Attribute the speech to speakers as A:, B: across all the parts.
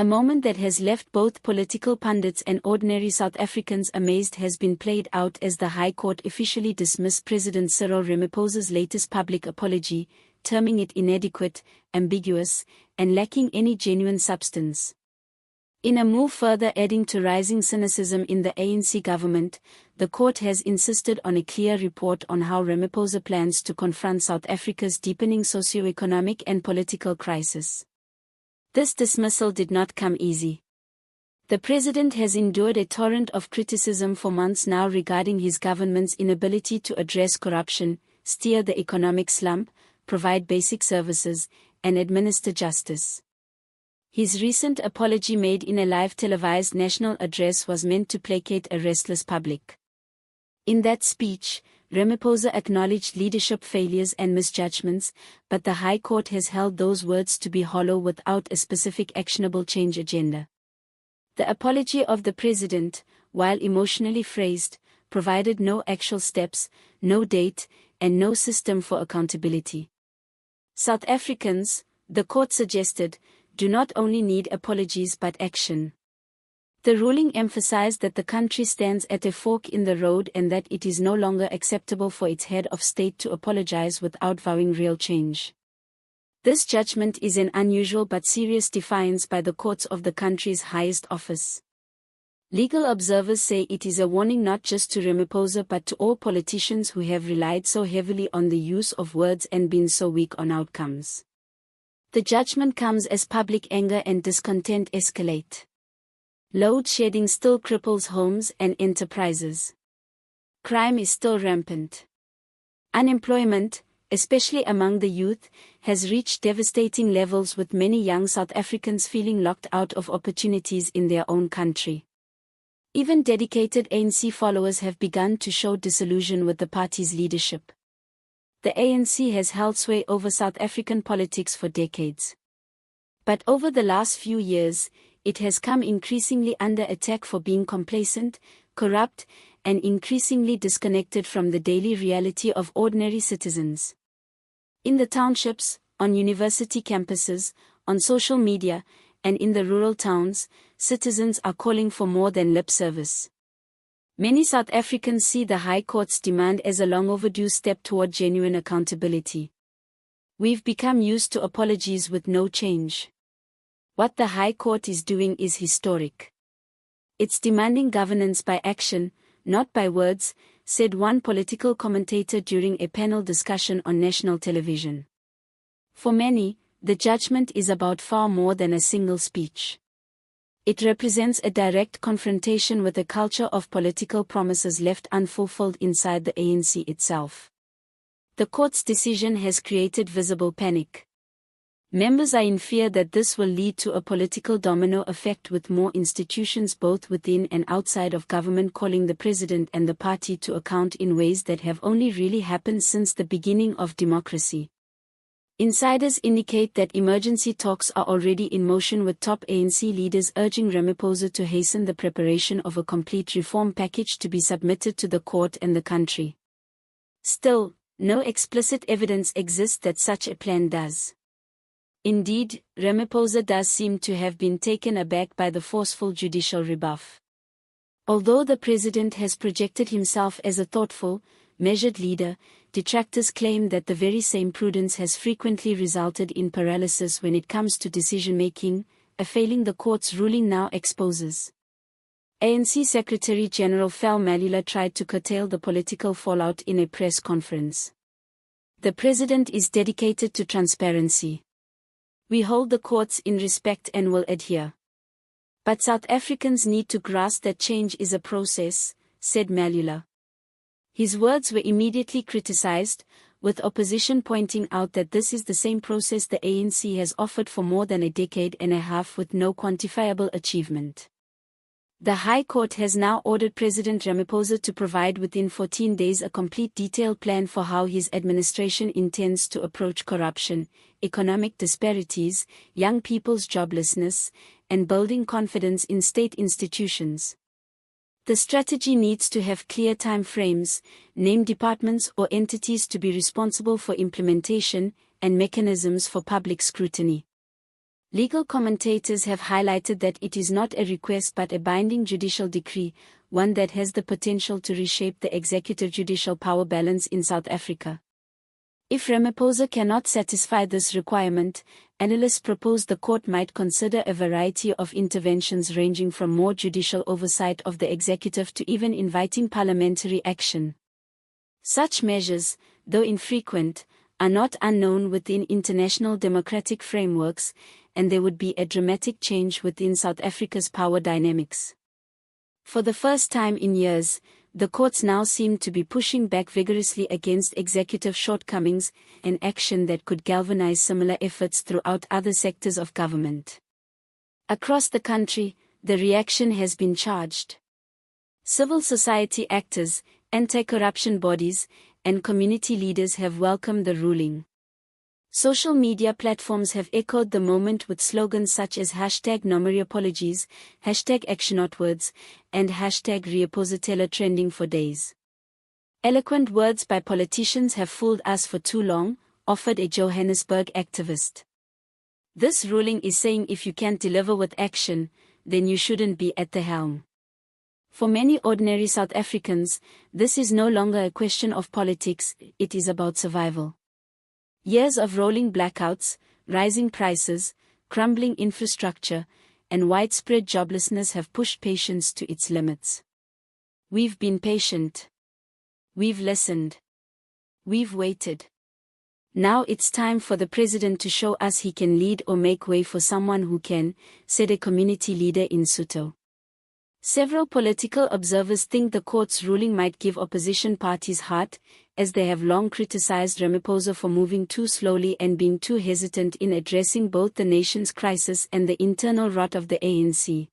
A: A moment that has left both political pundits and ordinary South Africans amazed has been played out as the High Court officially dismissed President Cyril Ramaphosa's latest public apology, terming it inadequate, ambiguous, and lacking any genuine substance. In a move further adding to rising cynicism in the ANC government, the court has insisted on a clear report on how Ramaphosa plans to confront South Africa's deepening socio-economic and political crisis. This dismissal did not come easy. The president has endured a torrent of criticism for months now regarding his government's inability to address corruption, steer the economic slump, provide basic services, and administer justice. His recent apology made in a live televised national address was meant to placate a restless public. In that speech, Ramaphosa acknowledged leadership failures and misjudgments, but the High Court has held those words to be hollow without a specific actionable change agenda. The apology of the president, while emotionally phrased, provided no actual steps, no date, and no system for accountability. South Africans, the court suggested, do not only need apologies but action. The ruling emphasized that the country stands at a fork in the road and that it is no longer acceptable for its head of state to apologize without vowing real change. This judgment is an unusual but serious defiance by the courts of the country's highest office. Legal observers say it is a warning not just to Ramaphosa but to all politicians who have relied so heavily on the use of words and been so weak on outcomes. The judgment comes as public anger and discontent escalate. Load shedding still cripples homes and enterprises. Crime is still rampant. Unemployment, especially among the youth, has reached devastating levels with many young South Africans feeling locked out of opportunities in their own country. Even dedicated ANC followers have begun to show disillusion with the party's leadership. The ANC has held sway over South African politics for decades. But over the last few years, it has come increasingly under attack for being complacent, corrupt, and increasingly disconnected from the daily reality of ordinary citizens. In the townships, on university campuses, on social media, and in the rural towns, citizens are calling for more than lip service. Many South Africans see the High Court's demand as a long overdue step toward genuine accountability. We've become used to apologies with no change. What the High Court is doing is historic. It's demanding governance by action, not by words, said one political commentator during a panel discussion on national television. For many, the judgment is about far more than a single speech. It represents a direct confrontation with a culture of political promises left unfulfilled inside the ANC itself. The court's decision has created visible panic. Members are in fear that this will lead to a political domino effect with more institutions both within and outside of government calling the president and the party to account in ways that have only really happened since the beginning of democracy. Insiders indicate that emergency talks are already in motion with top ANC leaders urging Ramaphosa to hasten the preparation of a complete reform package to be submitted to the court and the country. Still, no explicit evidence exists that such a plan does. Indeed, Ramaphosa does seem to have been taken aback by the forceful judicial rebuff. Although the president has projected himself as a thoughtful, measured leader, detractors claim that the very same prudence has frequently resulted in paralysis when it comes to decision-making, a failing the court's ruling now exposes. ANC Secretary General Phal Malula tried to curtail the political fallout in a press conference. The president is dedicated to transparency. We hold the courts in respect and will adhere. But South Africans need to grasp that change is a process, said Malula. His words were immediately criticized, with opposition pointing out that this is the same process the ANC has offered for more than a decade and a half with no quantifiable achievement. The High Court has now ordered President Ramaphosa to provide within 14 days a complete detailed plan for how his administration intends to approach corruption, economic disparities, young people's joblessness, and building confidence in state institutions. The strategy needs to have clear time frames, name departments or entities to be responsible for implementation, and mechanisms for public scrutiny. Legal commentators have highlighted that it is not a request but a binding judicial decree, one that has the potential to reshape the executive-judicial power balance in South Africa. If Ramaphosa cannot satisfy this requirement, analysts propose the court might consider a variety of interventions ranging from more judicial oversight of the executive to even inviting parliamentary action. Such measures, though infrequent, are not unknown within international democratic frameworks, and there would be a dramatic change within South Africa's power dynamics. For the first time in years, the courts now seem to be pushing back vigorously against executive shortcomings, an action that could galvanize similar efforts throughout other sectors of government. Across the country, the reaction has been charged. Civil society actors, anti-corruption bodies, and community leaders have welcomed the ruling. Social media platforms have echoed the moment with slogans such as #NoMoreApologies, #ActionOutwards, and #Reapositela trending for days. Eloquent words by politicians have fooled us for too long, offered a Johannesburg activist. This ruling is saying if you can't deliver with action, then you shouldn't be at the helm. For many ordinary South Africans, this is no longer a question of politics, it is about survival. Years of rolling blackouts, rising prices, crumbling infrastructure, and widespread joblessness have pushed patience to its limits. We've been patient. We've listened. We've waited. Now it's time for the president to show us he can lead or make way for someone who can, said a community leader in Soto. Several political observers think the court's ruling might give opposition parties heart, as they have long criticized Ramaphosa for moving too slowly and being too hesitant in addressing both the nation's crisis and the internal rot of the ANC.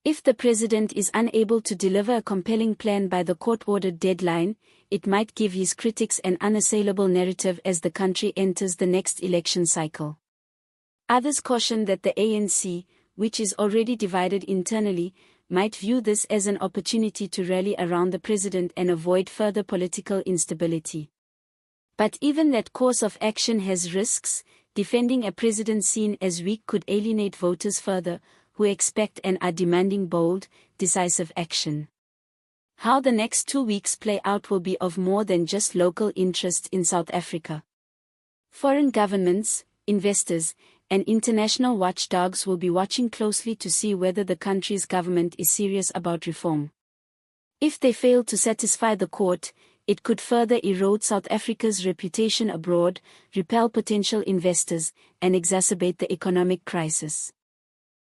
A: If the president is unable to deliver a compelling plan by the court-ordered deadline, it might give his critics an unassailable narrative as the country enters the next election cycle. Others caution that the ANC, which is already divided internally, might view this as an opportunity to rally around the president and avoid further political instability. But even that course of action has risks. Defending a president seen as weak could alienate voters further, who expect and are demanding bold, decisive action. How the next 2 weeks play out will be of more than just local interest in South Africa. Foreign governments, investors, and international watchdogs will be watching closely to see whether the country's government is serious about reform. If they fail to satisfy the court, it could further erode South Africa's reputation abroad, repel potential investors, and exacerbate the economic crisis.